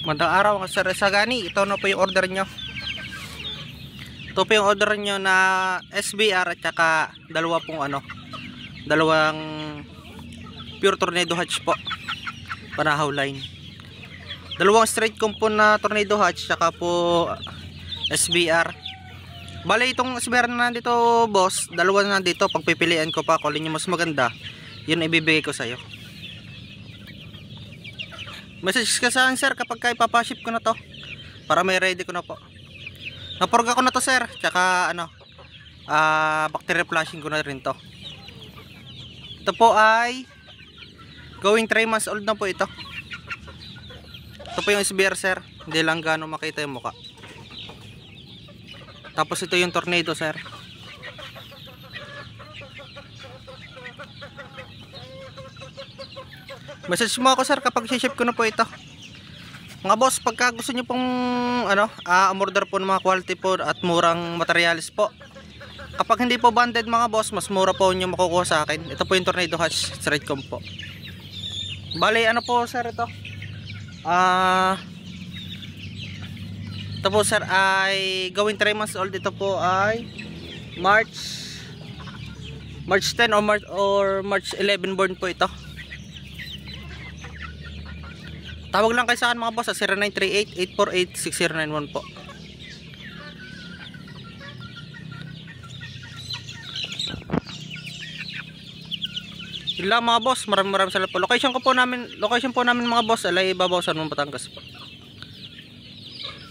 Magandang araw mga Sir Sagani. Ito na po yung order nyo. Ito po yung order nyo na SBR at saka dalawang pure tornado hatch po, panahaw line. Dalawang straight compound na tornado hatch saka po SBR. Bale itong SBR na nandito boss, dalawa na nandito. Pagpipilian ko pa kung alin yung mas maganda, yun ibibigay ko sa'yo. Message ka sa akin sir kapag ipapaship ko na to, para may ready ko na po. Napurga ko na to sir, tsaka bacteria flushing ko na rin to. Ito po ay going 3 months old na po ito. Ito po yung SBR sir, hindi lang gano'ng makita yung muka. Tapos ito yung tornado sir. Message mo ako sir kapag ship ko na po ito. Mga boss, pagka gusto nyo pong umorder po ng mga quality po at murang materialis po, kapag hindi po banded mga boss, mas mura po nyo makukuha sa akin. Ito po yung tornado hatch straight comb po. Bale ano po sir ito, ito po sir ay gawing 3 months old. Ito po ay March 10 or March 11 born po ito. Tawag lang kayo sa akin mga boss sa 0938-848-6091 po. Yun lang mga boss, maraming salamat po. Location po namin mga boss, Alay, Babaw, San Juan, Batangas po.